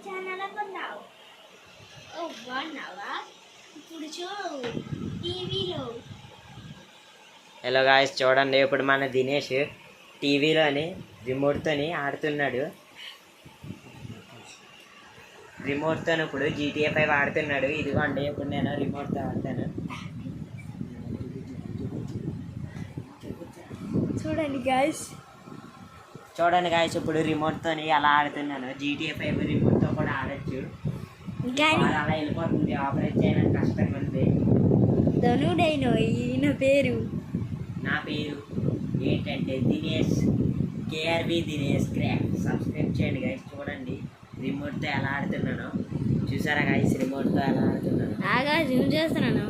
Channel కొన్నావు బాగున్నావా ఇప్పుడు చూడు టీవీలో. హలో గాయ్స్, చూడండి ఇప్పుడు మన దినేష్ టీవీలోని రిమోట్తోని ఆడుతున్నాడు. రిమోట్తో ఇప్పుడు GTA 5 ఆడుతున్నాడు. ఇదిగోండి ఇప్పుడు నేను రిమోట్తో ఆడతాను. చూడండి గాయ్స్ ఇప్పుడు రిమోట్తో ఎలా ఆడుతున్నాను. GTA 5 రిమోట్తో కూడా ఆడచ్చు. అలా వెళ్ళిపోతుంది. ఆపరేట్ చేయడానికి కష్టంగా ఉంది. ధనుడైన ఈయన పేరు, నా పేరు ఏంటంటే Dinesh, KRV Dinesh crack. Subscribe చేయండి గాయస్. చూడండి రిమోట్తో ఎలా ఆడుతున్నాను. చూసారా గాయస్ రిమోట్తో ఎలా ఆడుతున్నాను. బాగా జూమ్ చేస్తున్నాను.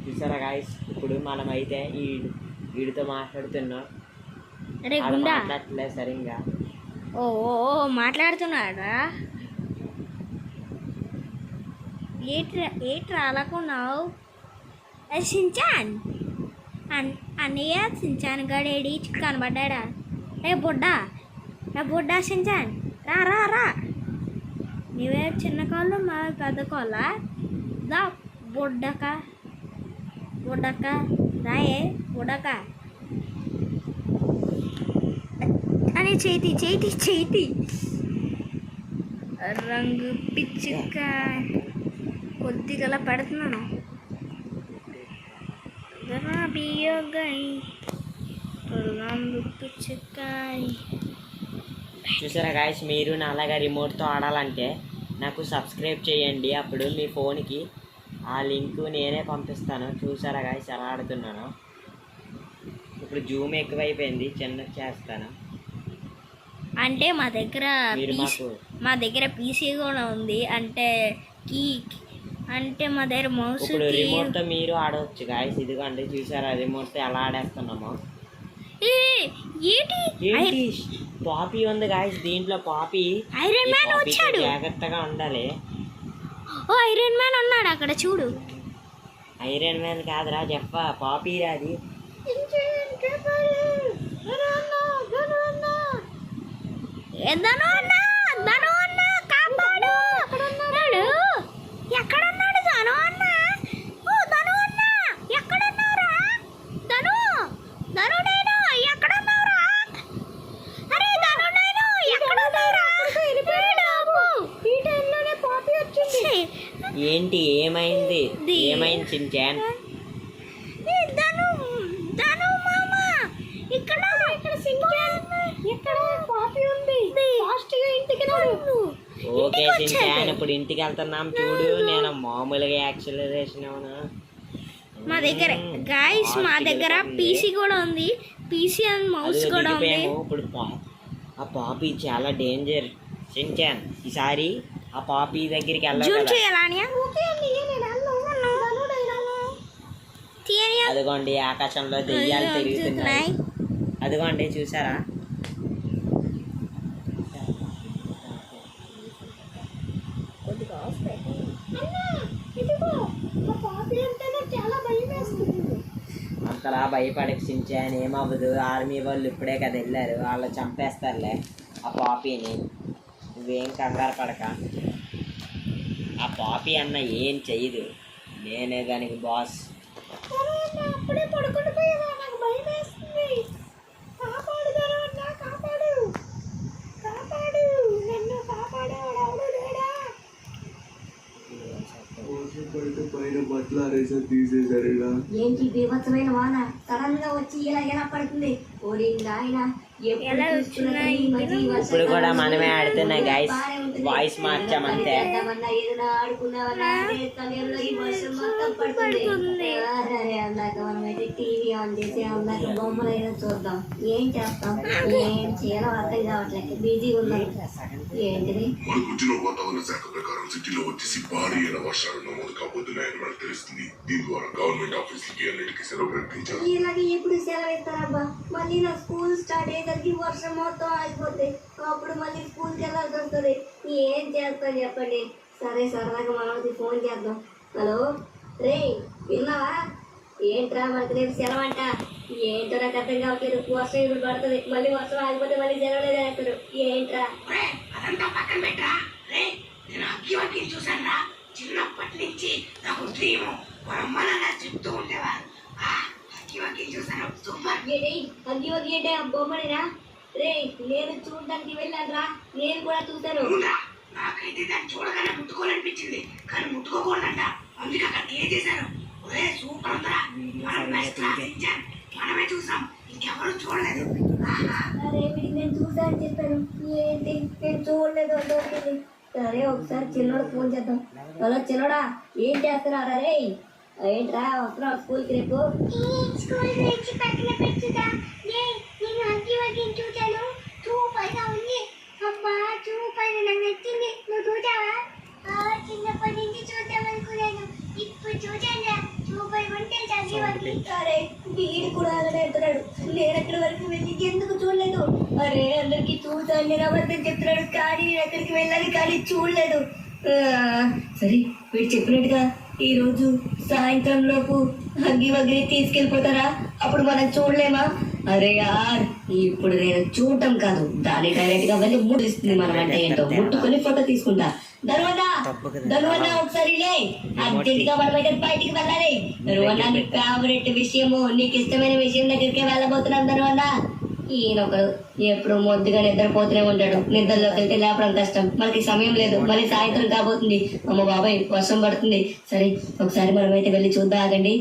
చూసారా గాయస్ ఇప్పుడు మనం అయితే వీడితో మాట్లాడుతున్నాం. మాట్లాడట్లేదు సరిగ్గా. ఓ మాట్లాడుతున్నాడా? ఏట్రా అలాకున్నావు? సించాన్ అన్నయ్య, సించాన్ గడేడి కనబడ్డా? ఏ బుడ్డా సించాన్ రా రా రా. నీవే చిన్న కాళ్ళు, మా పెద్ద కాళ్ళ. దా బుడ్డక రాయే బుడక అని చేతి రంగు పిచ్చుక కొద్దిగా పెడుతున్నాను. రంగు పిచ్చుకాయ. చూసారా గాయస్, మీరు నా అలాగా రిమోట్తో ఆడాలంటే నాకు సబ్స్క్రైబ్ చేయండి. అప్పుడు మీ ఫోన్కి ఆ లింక్ నేనే పంపిస్తాను. చూసారా గాయస్ ఎలా ఆడుతున్నాను. ఇప్పుడు జూమ్ ఎక్కువైపోయింది, చిన్నది చేస్తాను. అంటే మా దగ్గర పీసీ కూడా ఉంది. అంటే మా దగ్గర మౌస్. ఇప్పుడు రిమోట్తో మీరు ఆడవచ్చు గాయస్. ఇదిగోండి చూసారా రిమోట్తో ఎలా ఆడేస్తున్నామో. పాపీ ఉంది గాయస్, దీంట్లో పాపీ. ఐరన్ మ్యాన్ వచ్చాడు, జాగ్రత్తగా ఉండాలి. ఐరన్ మ్యాన్ ఉన్నాడు అక్కడ చూడు. ఐరన్ మ్యాన్ కాదురా చెప్ప, పాపీ రాది. ఏంటి ఏమైంది చించాన్? ఓకే చించాన్, ఇప్పుడు ఇంటికి వెళ్తున్నాం చూడు. నేను మామూలుగా యాక్సిలరేషన్ అవునా. మా దగ్గర పీసీ కూడా ఉంది. పీసీ అండ్ మౌస్ కూడా ఉంది. ఇప్పుడు ఆ పాపీ చాలా డేంజర్ చించాన్. ఈసారి ఆ పాపీ దగ్గరికి అదిగోండి ఆకాశంలో దెయ్యాలు తిరుగుతున్నాయి. అదిగోండి చూసారా. అంతలా భయపడకు చించాన్, ఏమవ్వదు. ఆర్మీ వాళ్ళు ఇప్పుడే కదా వెళ్ళారు, వాళ్ళు చంపేస్తారులే ఆ పాపీని. నువ్వేం కంగారు పడక. ఆ పాపీ అన్న ఏం చెయ్యదు, నేనే దానికి బాస్. ఏంటి బీభత్సమైన వాన సడన్ గా వచ్చి ఎలా పడుతుంది? ఇప్పుడు కూడా మనమే ఆడుతున్నాయి గాయస్, వాయిస్ మార్చామంతే. టీవీ ఆన్ చేసి అందాక బొమ్మలు అయినా చూద్దాం. ఏం చేస్తాం, ఏం చేయాలో అర్థం కావట్లేదు. బిజీ ఉన్నాం. ఏంటిది? వాతావరణ శాఖ ప్రకారం సిటీలో వచ్చేసి భారీ అయిన వర్షాలు నమోదు కాబోతున్నాయని మనకు తెలుస్తుంది. దీని ద్వారా గవర్నమెంట్ ఆఫీసులకి అన్నిటికీ సెలవు ప్రకటించారు. ఇలాగే ఎప్పుడు సెలవు ఇస్తారబ్బా? మళ్ళీ నా స్కూల్ స్టార్ట్ అయ్యేసరికి వర్షం మొత్తం ఆగిపోతే అప్పుడు మళ్ళీ స్కూల్కి వెళ్ళాల్సి వస్తుంది. ఏం చేస్తాను చెప్పండి. సరే సరదాగా మనకి ఫోన్ చేద్దాం. హలో రే విన్నావా? ఏంట్రా మనకి రేపు సెలవు అంట. ఏంటో నాకు అర్థం కావట్లేదు. వర్షం ఇప్పుడు పడుతుంది, మళ్ళీ వర్షం ఆగిపోతే మళ్ళీ సెలవు లేదు అంటారు. ఏంట్రా అదంతా పక్కన పెట్టరా. రే నేను అగ్గివకి చూసానురా. చిన్నప్పటి నుంచి నాకు డ్రీమ్. మా అమ్మ నాన్న చెప్తూ ఉండేవారు. అగ్గివకి చూసాను, సూపర్. అగ్గి అంటే ఆ బొమ్మనేనా? రే నేను చూడడానికి వెళ్ళాను రా, నేను కూడా చూశాను. అవునా? నాకైతే దాన్ని చూడగానే ముట్టుకోవాలనిపించింది, కానీ ముట్టుకోకూడదంట. అందుకే అక్కడ క్లియర్ చేశారు. ఒరే సూపర్ ఉందిరా. మనం నెక్స్ట్ క్లాస్ ఇచ్చాను, మనమే చూసాం, ఇంకెవరు చూడలేదు. అరే వీడికి నేను చూసా అని చెప్పాను. ఏంటి నేను చూడలేదు అంటే. సరే ఒకసారి చిన్నోడు ఫోన్ చేద్దాం. హలో చిన్నోడా, ఏం చేస్తున్నారా? రే ఏంట్రా వస్తున్నావు స్కూల్కి రేపు? స్కూల్ గురించి పక్కన పెట్టుదా. నేను అగ్గి వగ్గి చూశాను, సూపర్గా ఉంది. అబ్బా సూపర్, నాకు నచ్చింది. నువ్వు చూసావా? చిన్నప్పటి నుంచి చూద్దాం అనుకున్నాను, ఇప్పుడు చూసాను. సూపర్ ఉంటుంది అగ్గి వగ్గి. అరే వీడు కూడా అలానే అంటున్నాడు. నేను అక్కడి వరకు వెళ్ళి ఎందుకు చూడలేదు? అరే అందరికి చూసాను, నేను అబద్ధం చెప్తున్నాడు, కానీ నేను అక్కడికి వెళ్ళాలి కానీ చూడలేదు. సరే వీడు చెప్పినట్టుగా ఈరోజు సాయంత్రం లోపు హగ్గి వగ్గిని తీసుకెళ్ళిపోతారా? అప్పుడు మనం చూడలేమా? అరే యార్, ఇప్పుడు నేను చూడటం కాదు, దాన్ని డైరెక్ట్ గా వెళ్ళి ముడిస్తుంది. మనం అంటే ఏంటో ముట్టుకొని ఫోటో తీసుకుంటా. ధనువన్న ఒకసారి లే, అర్జెంట్ గా మనం అయితే బయటికి వెళ్ళాలి. ధనువన్న నీ ఫేవరెట్ విషయము, నీకు ఇష్టమైన విషయం దగ్గరికి వెళ్ళబోతున్నాం. ధనువన్న ఈయనొకరు ఎప్పుడు మొద్దుగా నిద్రపోతూనే ఉంటాడు. నిద్రలోకి వెళ్తే లేపడం కష్టం, మనకి సమయం లేదు. మళ్ళీ సాయంత్రం కాబోతుంది. అమ్మ బాబాయ్ వర్షం పడుతుంది. సరే ఒకసారి మనమైతే వెళ్ళి చూద్దాం. ఆగండి.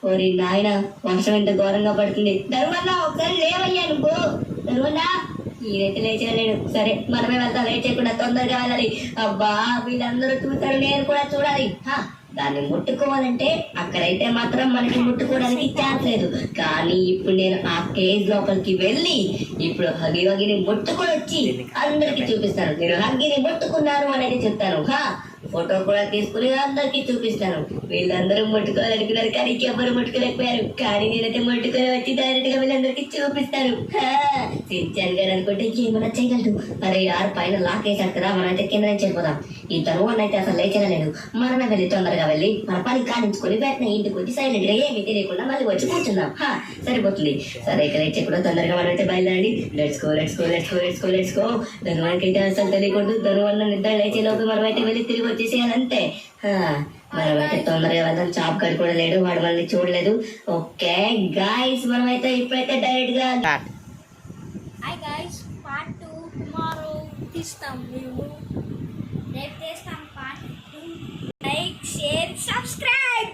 ఓరి నాయన, వర్షం ఎంత ఘోరంగా పడుతుంది. ధనువన్న ఒకసారి లేవయ్యా నువ్వు. ధనువన్న ఈయనైతే లేచలేడు. సరే మనమే వెళ్తాం, లేట్ చేయకుండా తొందరగా వెళ్ళాలి. అబ్బా వీళ్ళందరూ చూస్తారు, నేను కూడా చూడాలి. దాన్ని ముట్టుకోవాలంటే అక్కడైతే మాత్రం మనకి ముట్టుకోవడానికి ఛాన్స్ లేదు. కానీ ఇప్పుడు నేను ఆ కేజ్ లోపలికి వెళ్ళి ఇప్పుడు హగ్గి వగ్గిని ముట్టుకొని వచ్చి అందరికి చూపిస్తాను. నేను హగ్గిని ముట్టుకున్నాను అనేది చెప్తాను. ఫోటో కూడా తీసుకుని అందరికి చూపిస్తాను. వీళ్ళందరూ ముట్టుకోవాలనుకున్నారు కానీ ఎవరు ముట్టుకోలేకపోయారు. కానీ నేనైతే ముట్టుకొని వచ్చి డైరెక్ట్ గా వీళ్ళందరికి చూపిస్తాను. సించాన్ గారు అనుకుంటే ఏమైనా చేయగలడు. అరే యారు పైన లాక్ వేసాడు కదా, మనం అయితే కింద నుంచి వెళ్ళిపోదాం. ఈ తరువాత అయితే అసలు లేచలేదు. మనమే వెళ్ళి తొందరగా వెళ్ళి మన పని కాడించుకొని వెంటనే ఇంటికి వచ్చి సైలెంట్ గా ఏమీ తెలియకుండా మళ్ళీ వచ్చి కూర్చుందాం. సరిపోతుంది. సరే ఇక్కడ అయితే కూడా తొందరగా మనం అయితే బయలుదేరండి. Let's go let's go let's go let's go let's go. ధనువానికి అయితే అసలు తెలియకూడదు. ధనువన్న నిద్ర లేచే లోపు మనం అయితే వెళ్ళి తిరిగి వచ్చేసేయాలంతే. మనమైతే తొందరగా వెళ్దాం. చాప్ గడి కూడా లేడు, వాడు మనల్ని చూడలేదు. ఓకే గాయస్, మనమైతే ఇప్పుడైతే డైరెక్ట్ గా హాయ్ గైస్, పార్ట్ 2 టుమారో తీస్తాం.